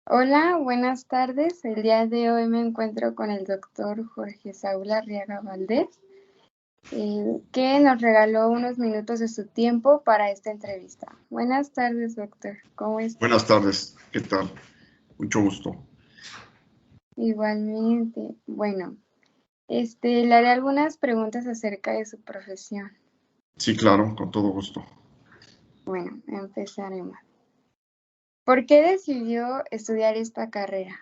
Hola, buenas tardes. El día de hoy me encuentro con el doctor Jorge Saúl Arriaga Valdés, que nos regaló unos minutos de su tiempo para esta entrevista. Buenas tardes, doctor. ¿Cómo está? Buenas tardes, ¿qué tal? Mucho gusto. Igualmente. Bueno, le haré algunas preguntas acerca de su profesión. Sí, claro, con todo gusto. Bueno, empezaremos. ¿Por qué decidió estudiar esta carrera?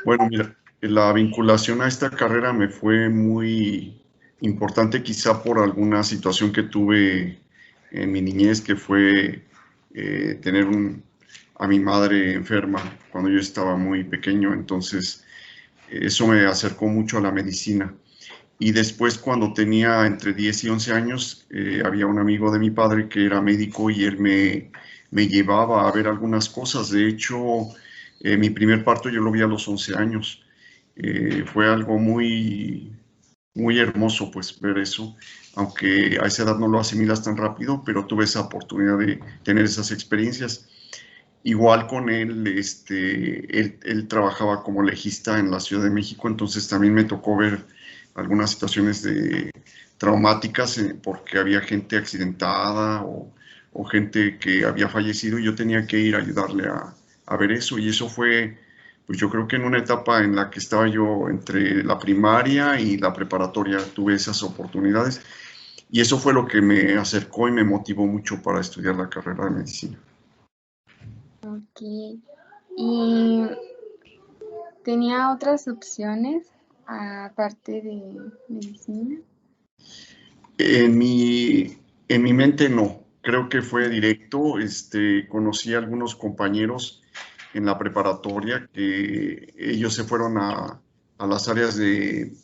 Bueno, mira, la vinculación a esta carrera me fue muy importante, quizá por alguna situación que tuve en mi niñez, que fue tener a mi madre enferma cuando yo estaba muy pequeño. Entonces, eso me acercó mucho a la medicina. Y después, cuando tenía entre 10 y 11 años, había un amigo de mi padre que era médico y él me llevaba a ver algunas cosas. De hecho, mi primer parto yo lo vi a los 11 años. Fue algo muy hermoso, pues, ver eso, aunque a esa edad no lo asimilas tan rápido, pero tuve esa oportunidad de tener esas experiencias. Igual con él, él trabajaba como legista en la Ciudad de México, entonces también me tocó ver algunas situaciones traumáticas porque había gente accidentada o gente que había fallecido y yo tenía que ir a ayudarle a ver eso. Y eso fue, pues yo creo que en una etapa en la que estaba yo entre la primaria y la preparatoria, tuve esas oportunidades y eso fue lo que me acercó y me motivó mucho para estudiar la carrera de medicina. Ok. ¿Y tenía otras opciones aparte de medicina? En mi mente no, creo que fue directo. Conocí a algunos compañeros en la preparatoria que ellos se fueron a las áreas de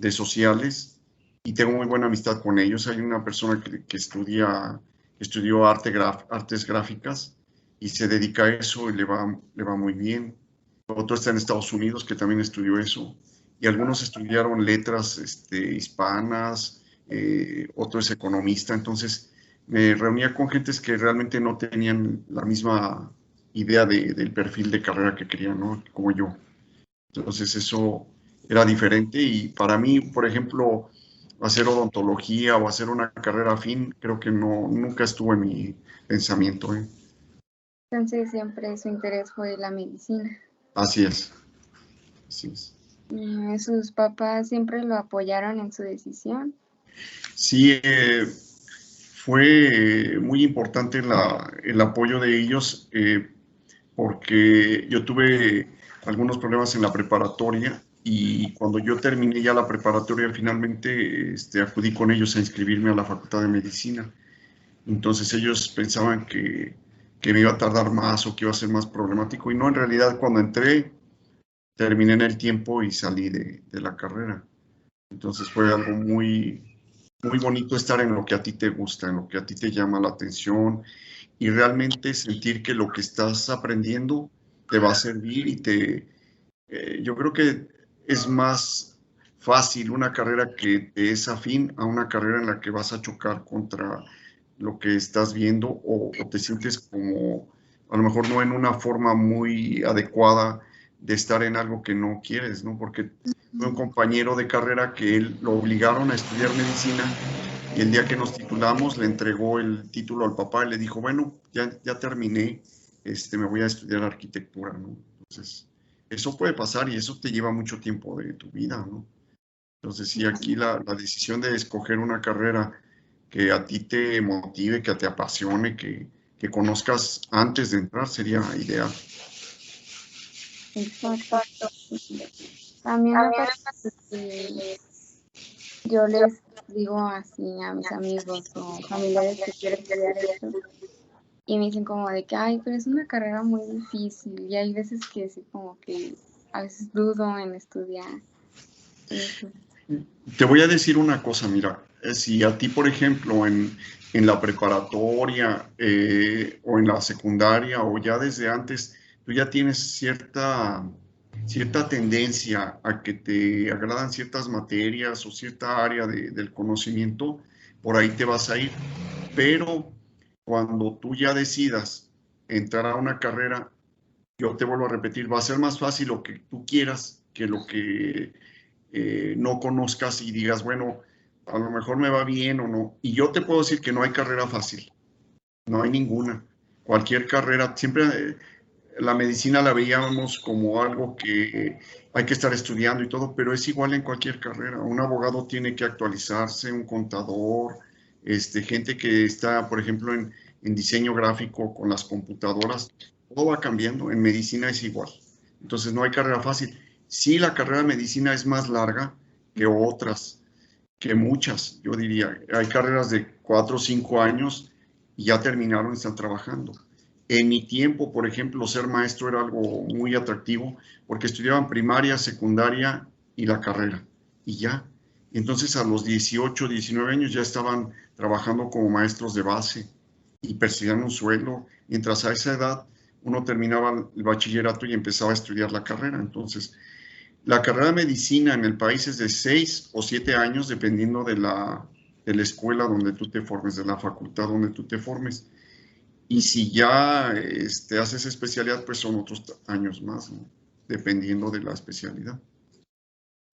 sociales y tengo muy buena amistad con ellos. Hay una persona que estudió artes gráficas y se dedica a eso y le va muy bien. Otro está en Estados Unidos que también estudió eso y algunos estudiaron letras hispanas, otro es economista. Entonces me reunía con gentes que realmente no tenían la misma idea del perfil de carrera que querían, ¿no? Como yo. Entonces eso era diferente y para mí, por ejemplo, hacer odontología o hacer una carrera afín, creo que no, nunca estuvo en mi pensamiento, ¿eh? Entonces siempre su interés fue la medicina. Así es, así es. ¿Sus papás siempre lo apoyaron en su decisión? Sí, fue muy importante el apoyo de ellos porque yo tuve algunos problemas en la preparatoria y cuando yo terminé ya la preparatoria finalmente acudí con ellos a inscribirme a la Facultad de Medicina. Entonces ellos pensaban que me iba a tardar más o que iba a ser más problemático y no, en realidad cuando entré terminé en el tiempo y salí de la carrera. Entonces fue algo muy bonito estar en lo que a ti te gusta, en lo que a ti te llama la atención y realmente sentir que lo que estás aprendiendo te va a servir yo creo que es más fácil una carrera que te es afín a una carrera en la que vas a chocar contra lo que estás viendo o te sientes como a lo mejor no en una forma muy adecuada de estar en algo que no quieres, ¿no? Porque fue un compañero de carrera que él lo obligaron a estudiar medicina y el día que nos titulamos le entregó el título al papá y le dijo, bueno, ya terminé, me voy a estudiar arquitectura, ¿no? Entonces, eso puede pasar y eso te lleva mucho tiempo de tu vida, ¿no? Entonces, sí, aquí la decisión de escoger una carrera que a ti te motive, que te apasione, que conozcas antes de entrar sería ideal. Exacto. También me pasa que yo les digo así a mis amigos o familiares que quiero estudiar esto y me dicen como de que, ay, pero es una carrera muy difícil y hay veces que sí como que a veces dudo en estudiar eso. Te voy a decir una cosa, mira, si a ti, por ejemplo, en la preparatoria o en la secundaria o ya desde antes, tú ya tienes cierta tendencia a que te agradan ciertas materias o cierta área del conocimiento, por ahí te vas a ir. Pero cuando tú ya decidas entrar a una carrera, yo te vuelvo a repetir, va a ser más fácil lo que tú quieras que lo que no conozcas y digas, bueno, a lo mejor me va bien o no. Y yo te puedo decir que no hay carrera fácil, no hay ninguna. Cualquier carrera, siempre la medicina la veíamos como algo que hay que estar estudiando y todo, pero es igual en cualquier carrera. Un abogado tiene que actualizarse, un contador, gente que está, por ejemplo, en diseño gráfico con las computadoras, todo va cambiando. En medicina es igual. Entonces no hay carrera fácil. Sí, la carrera de medicina es más larga que otras, que muchas, yo diría. Hay carreras de 4 o 5 años y ya terminaron y están trabajando. En mi tiempo, por ejemplo, ser maestro era algo muy atractivo porque estudiaban primaria, secundaria y la carrera. Y ya. Entonces a los 18, 19 años ya estaban trabajando como maestros de base y percibían un sueldo. Mientras a esa edad uno terminaba el bachillerato y empezaba a estudiar la carrera. Entonces, la carrera de medicina en el país es de 6 o 7 años, dependiendo de la escuela donde tú te formes, de la facultad donde tú te formes. Y si ya haces especialidad, pues son otros años más, ¿no? Dependiendo de la especialidad.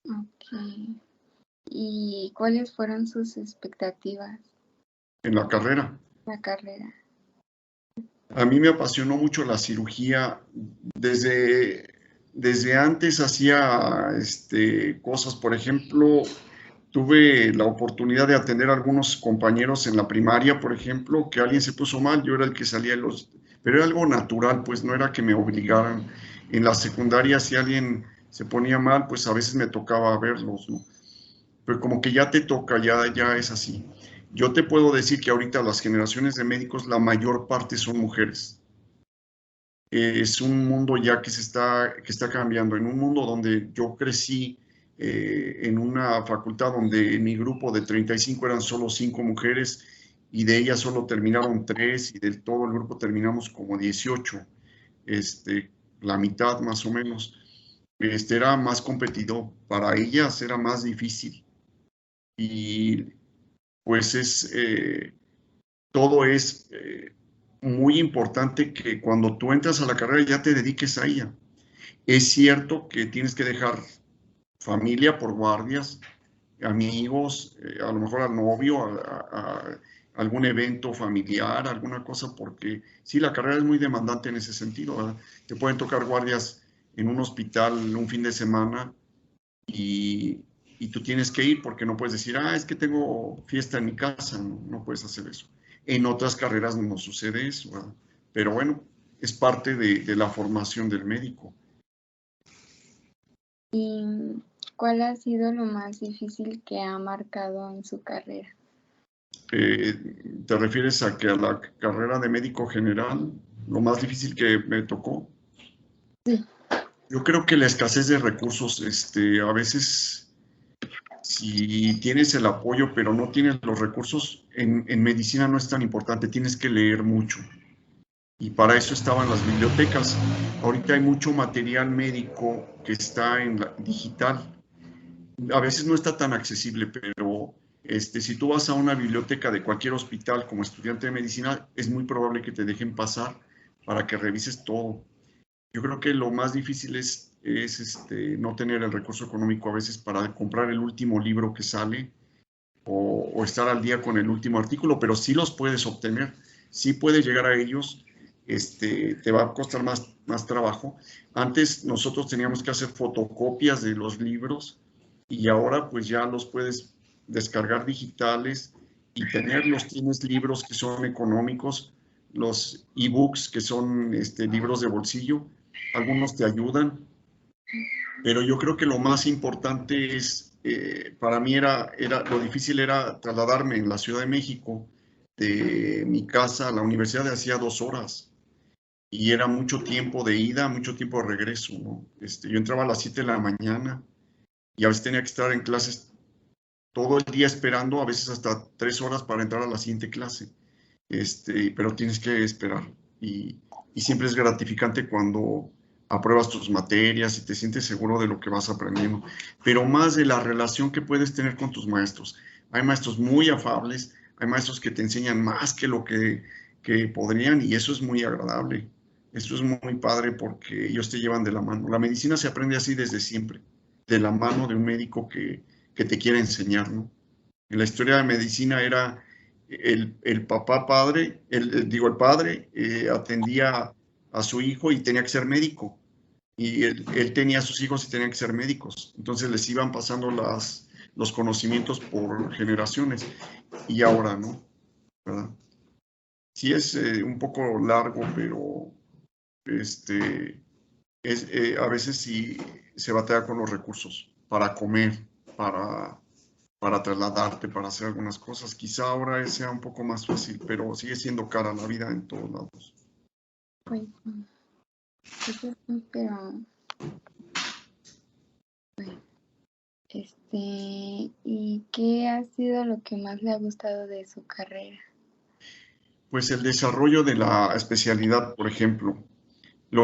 Ok. ¿Y cuáles fueron sus expectativas? En la carrera, La carrera. a mí me apasionó mucho la cirugía. Desde antes hacía cosas, por ejemplo, tuve la oportunidad de atender a algunos compañeros en la primaria, por ejemplo, que alguien se puso mal, yo era el que salía de los... Pero era algo natural, pues no era que me obligaran. En la secundaria, si alguien se ponía mal, pues a veces me tocaba verlos, ¿no? Pero como que ya te toca, ya es así. Yo te puedo decir que ahorita las generaciones de médicos, la mayor parte son mujeres. Es un mundo ya que está cambiando, en un mundo donde yo crecí en una facultad donde en mi grupo de 35 eran solo 5 mujeres y de ellas solo terminaron 3 y del todo el grupo terminamos como 18, la mitad más o menos. Era más competidor, para ellas era más difícil y pues todo es muy importante que cuando tú entras a la carrera ya te dediques a ella. Es cierto que tienes que dejar familia por guardias, amigos, a lo mejor al novio, a algún evento familiar, alguna cosa, porque sí, la carrera es muy demandante en ese sentido, ¿verdad? Te pueden tocar guardias en un hospital un fin de semana y tú tienes que ir porque no puedes decir, es que tengo fiesta en mi casa, no, no puedes hacer eso. En otras carreras no sucede eso, ¿verdad? Pero bueno, es parte de la formación del médico. ¿Y cuál ha sido lo más difícil que ha marcado en su carrera? ¿Te refieres a que a la carrera de médico general, lo más difícil que me tocó? Sí. Yo creo que la escasez de recursos, a veces, si tienes el apoyo, pero no tienes los recursos, en medicina no es tan importante, tienes que leer mucho. Y para eso estaban las bibliotecas. Ahorita hay mucho material médico que está en digital. A veces no está tan accesible, pero si tú vas a una biblioteca de cualquier hospital como estudiante de medicina, es muy probable que te dejen pasar para que revises todo. Yo creo que lo más difícil es no tener el recurso económico a veces para comprar el último libro que sale o estar al día con el último artículo, pero sí los puedes obtener, sí puedes llegar a ellos, te va a costar más trabajo. Antes nosotros teníamos que hacer fotocopias de los libros y ahora pues ya los puedes descargar digitales y tenerlos. Tienes libros que son económicos, los ebooks que son libros de bolsillo, algunos te ayudan, pero yo creo que lo más importante es, para mí lo difícil era trasladarme en la Ciudad de México, de mi casa a la universidad hacía 2 horas y era mucho tiempo de ida, mucho tiempo de regreso, ¿no? Yo entraba a las 7 de la mañana y a veces tenía que estar en clases todo el día esperando, a veces hasta 3 horas para entrar a la siguiente clase, pero tienes que esperar y siempre es gratificante cuando apruebas tus materias y te sientes seguro de lo que vas aprendiendo, pero más de la relación que puedes tener con tus maestros. Hay maestros muy afables, hay maestros que te enseñan más que lo que podrían y eso es muy agradable. Esto es muy padre porque ellos te llevan de la mano. La medicina se aprende así desde siempre, de la mano de un médico que te quiere enseñar, ¿no? En la historia de medicina era el papá padre, el padre atendía a su hijo y tenía que ser médico. Y él tenía a sus hijos y tenían que ser médicos. Entonces les iban pasando los conocimientos por generaciones. Y ahora, ¿no? ¿Verdad? Sí es un poco largo, pero este, a veces sí se batalla con los recursos para comer, para, para trasladarte, para hacer algunas cosas. Quizá ahora sea un poco más fácil, pero sigue siendo cara la vida en todos lados. Pues, eso sí, pero bueno, ¿y qué ha sido lo que más le ha gustado de su carrera? Pues el desarrollo de la especialidad, por ejemplo,